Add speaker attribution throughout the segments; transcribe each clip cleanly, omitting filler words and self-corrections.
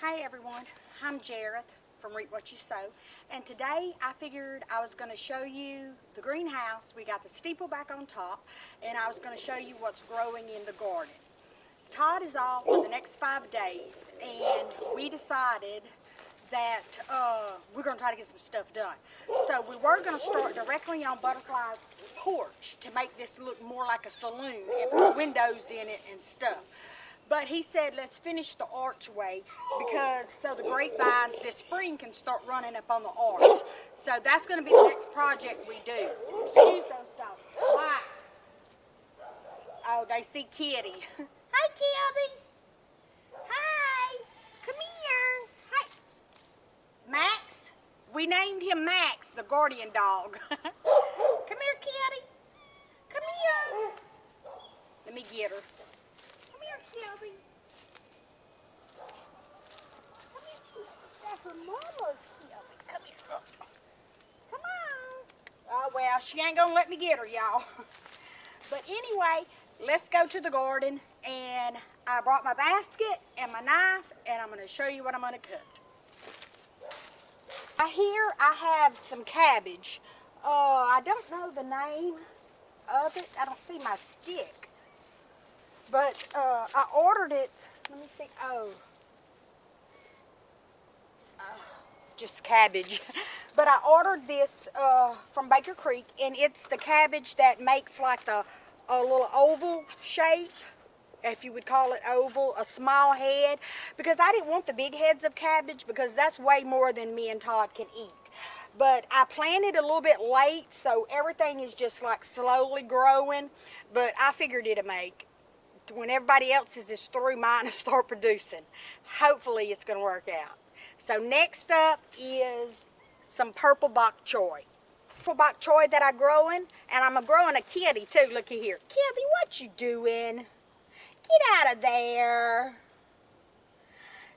Speaker 1: Hi everyone, I'm Jareth from Reap What You Sow, and today I figured I was going to show you the greenhouse. We got the steeple back on top, and I was going to show you what's growing in the garden. Todd is off for the next 5 days, and we decided that we're going to try to get some stuff done. So we were going to start directly on Butterfly's porch to make this look more like a saloon and put windows in it and stuff. But he said, let's finish the archway because so the grapevines this spring can start running up on the arch. So that's going to be the next project we do. Excuse those dogs. Why? Oh, they see Kitty. Hi, Kitty. Hi. Come here. Hi. Max. We named him Max, the guardian dog. Come here, Kitty. Come here. Let me get her. Shelby. Come here. That's her mama, Shelby. Come here. Come on. Oh, well, she ain't gonna let me get her, y'all. But anyway, let's go to the garden, and I brought my basket and my knife, and I'm gonna show you what I'm gonna cut. Here I have some cabbage. I don't know the name of it. I don't see my stick. But I ordered it, let me see, just cabbage. But I ordered this from Baker Creek, and it's the cabbage that makes like a little oval shape, if you would call it oval, a small head. Because I didn't want the big heads of cabbage because that's way more than me and Todd can eat. But I planted a little bit late, so everything is just like slowly growing. But I figured it'd make, when everybody else's is through, mine to start producing. Hopefully it's going to work out. So next up is some purple bok choy. Purple bok choy that I'm growing, and I'm growing a kitty too. Looky here. Kitty, what you doing? Get out of there.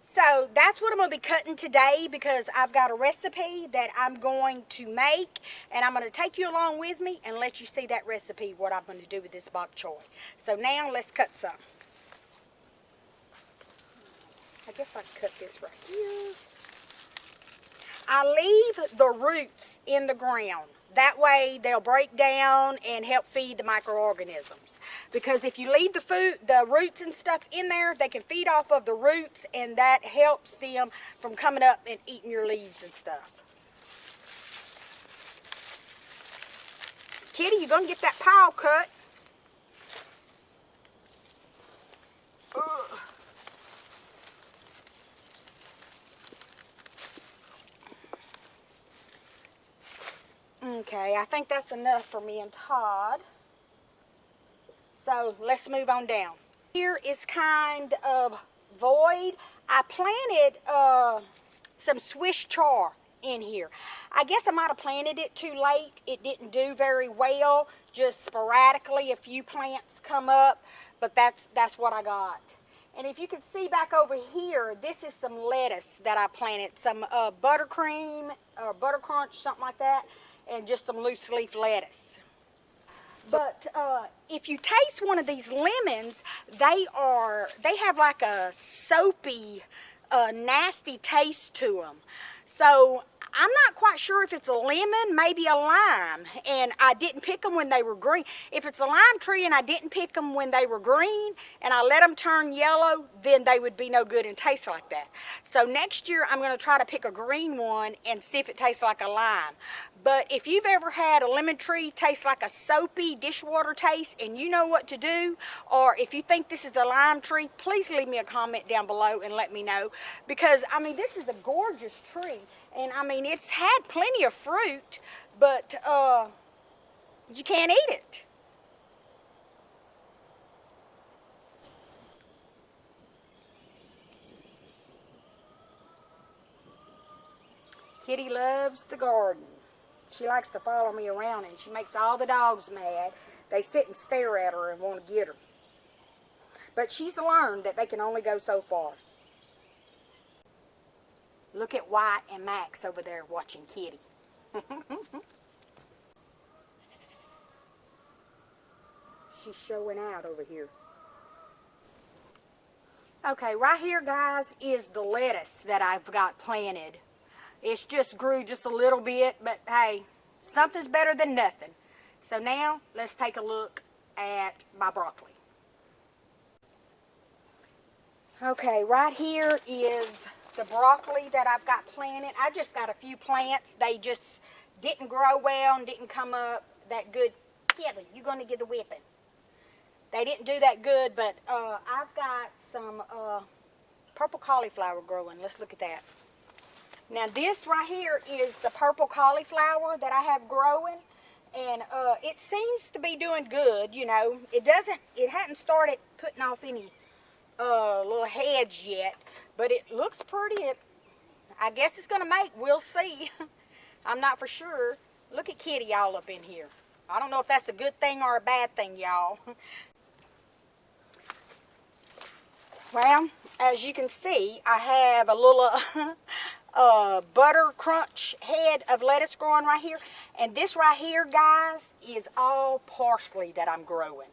Speaker 1: So that's what I'm going to be cutting today because I've got a recipe that I'm going to make, and I'm going to take you along with me and let you see that recipe, what I'm going to do with this bok choy. So now let's cut some. I guess I can cut this right here. I leave the roots in the ground. That way they'll break down and help feed the microorganisms. Because if you leave the roots and stuff in there, they can feed off of the roots, and that helps them from coming up and eating your leaves and stuff. Kitty, you're going to get that pile cut. Ugh. Okay, I think that's enough for me and Todd. So let's move on down. Here is kind of void. I planted some Swiss chard in here. I guess I might have planted it too late. It didn't do very well. Just sporadically a few plants come up, but that's what I got. And if you can see back over here, this is some lettuce that I planted. Some buttercream or butter crunch, something like that. And just some loose leaf lettuce. But if you taste one of these lemons, they have like a soapy, nasty taste to them. So I'm not quite sure if it's a lemon, maybe a lime, and I didn't pick them when they were green. If it's a lime tree and I didn't pick them when they were green and I let them turn yellow, then they would be no good and taste like that. So next year I'm going to try to pick a green one and see if it tastes like a lime. But if you've ever had a lemon tree taste like a soapy dishwater taste and you know what to do, or if you think this is a lime tree, please leave me a comment down below and let me know. Because, I mean, this is a gorgeous tree. And, I mean, it's had plenty of fruit, but you can't eat it. Kitty loves the garden. She likes to follow me around, and she makes all the dogs mad. They sit and stare at her and want to get her. But she's learned that they can only go so far. Look at White and Max over there watching Kitty. She's showing out over here. Okay, right here, guys, is the lettuce that I've got planted. It's just grew just a little bit, but hey, something's better than nothing. So now, let's take a look at my broccoli. Okay, right here is the broccoli that I've got planted. I just got a few plants. They just didn't grow well and didn't come up that good. Kelly, you're going to get the whipping. They didn't do that good, but I've got some purple cauliflower growing. Let's look at that. Now this right here is the purple cauliflower that I have growing, and it seems to be doing good. You know, it hadn't started putting off any little heads yet, but it looks pretty. I guess it's gonna make. We'll see. I'm not for sure. Look at Kitty all up in here. I don't know if that's a good thing or a bad thing, y'all. Well, as you can see, I have a little butter crunch head of lettuce growing right here. And this right here, guys, is all parsley that I'm growing.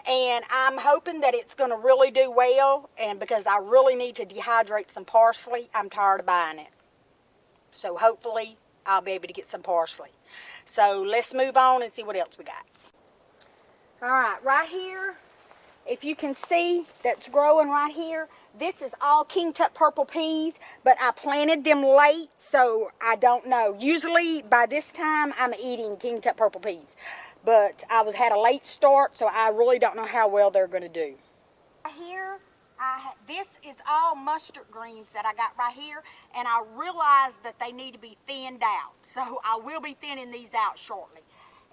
Speaker 1: And I'm hoping that it's going to really do well. And because I really need to dehydrate some parsley, I'm tired of buying it. So hopefully I'll be able to get some parsley. So let's move on and see what else we got. All right here, if you can see that's growing right here, this is all King Tut purple peas, but I planted them late, so I don't know. Usually by this time I'm eating King Tut purple peas, but I had a late start, so I really don't know how well they're going to do. Here, this is all mustard greens that I got right here, and I realized that they need to be thinned out, so I will be thinning these out shortly.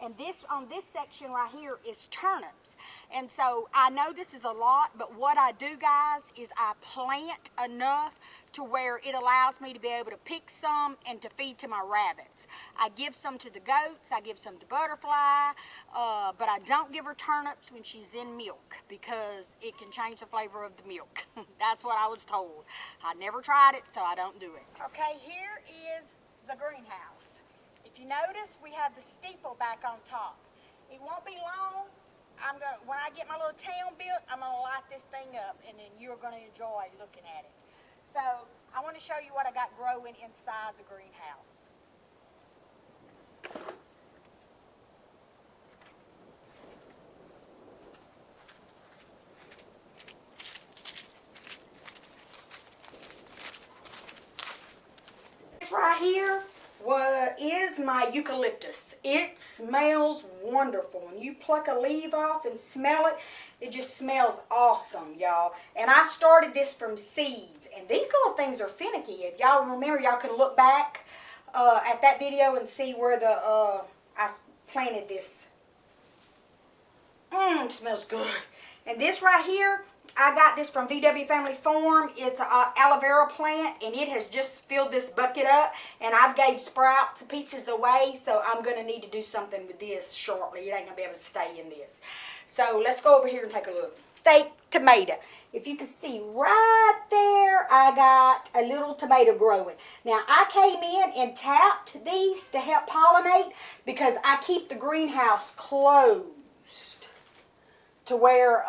Speaker 1: And on this section right here is turnips. And so I know this is a lot, but what I do, guys, is I plant enough to where it allows me to be able to pick some and to feed to my rabbits. I give some to the goats, I give some to Butterfly, but I don't give her turnips when she's in milk because it can change the flavor of the milk. That's what I was told. I never tried it, so I don't do it. Okay, here is the greenhouse. If you notice, we have the steeple back on top. It won't be long. When I get my little town built, I'm going to light this thing up, and then you're going to enjoy looking at it. So I want to show you what I got growing inside the greenhouse. This right here is my eucalyptus. It smells wonderful. When you pluck a leaf off and smell it, it just smells awesome, y'all. And I started this from seeds. And these little things are finicky. If y'all remember, y'all can look back at that video and see where I planted this. It smells good. And this right here, I got this from VW Family Farm. It's an aloe vera plant, and it has just filled this bucket up, and I've gave sprouts pieces away, so I'm going to need to do something with this shortly. It ain't going to be able to stay in this. So let's go over here and take a look. Steak tomato. If you can see right there, I got a little tomato growing. Now, I came in and tapped these to help pollinate because I keep the greenhouse closed to where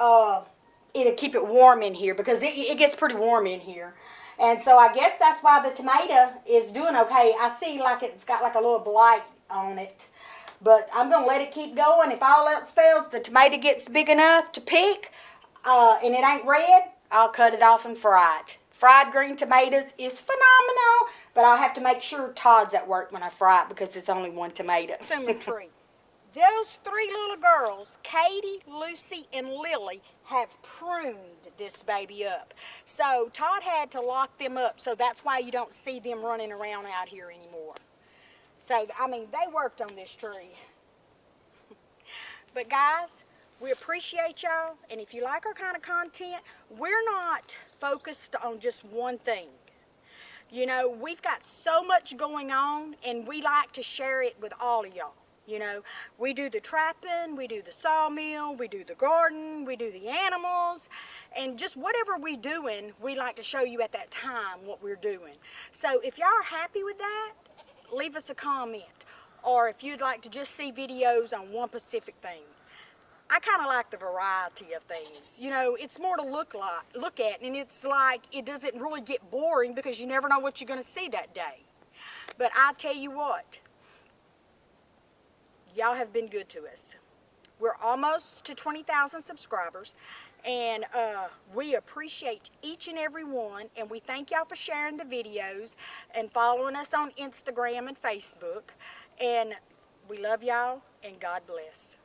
Speaker 1: it'll keep it warm in here because it gets pretty warm in here. And so I guess that's why the tomato is doing okay. I see like it's got like a little blight on it. But I'm going to let it keep going. If all else fails, the tomato gets big enough to pick and it ain't red, I'll cut it off and fry it. Fried green tomatoes is phenomenal, but I'll have to make sure Todd's at work when I fry it because it's only one tomato. Tree. Those three little girls, Katie, Lucy, and Lily, have pruned this baby up. So Todd had to lock them up, so that's why you don't see them running around out here anymore. So, I mean, they worked on this tree. But guys, we appreciate y'all, and if you like our kind of content, we're not focused on just one thing. You know, we've got so much going on, and we like to share it with all of y'all. You know, we do the trapping, we do the sawmill, we do the garden, we do the animals, and just whatever we're doing, we like to show you at that time what we're doing. So if y'all are happy with that, leave us a comment. Or if you'd like to just see videos on one specific thing. I kind of like the variety of things. You know, it's more to look at, and it's like it doesn't really get boring because you never know what you're going to see that day. But I tell you what, y'all have been good to us. We're almost to 20,000 subscribers, and we appreciate each and every one, and we thank y'all for sharing the videos and following us on Instagram and Facebook, and we love y'all, and God bless.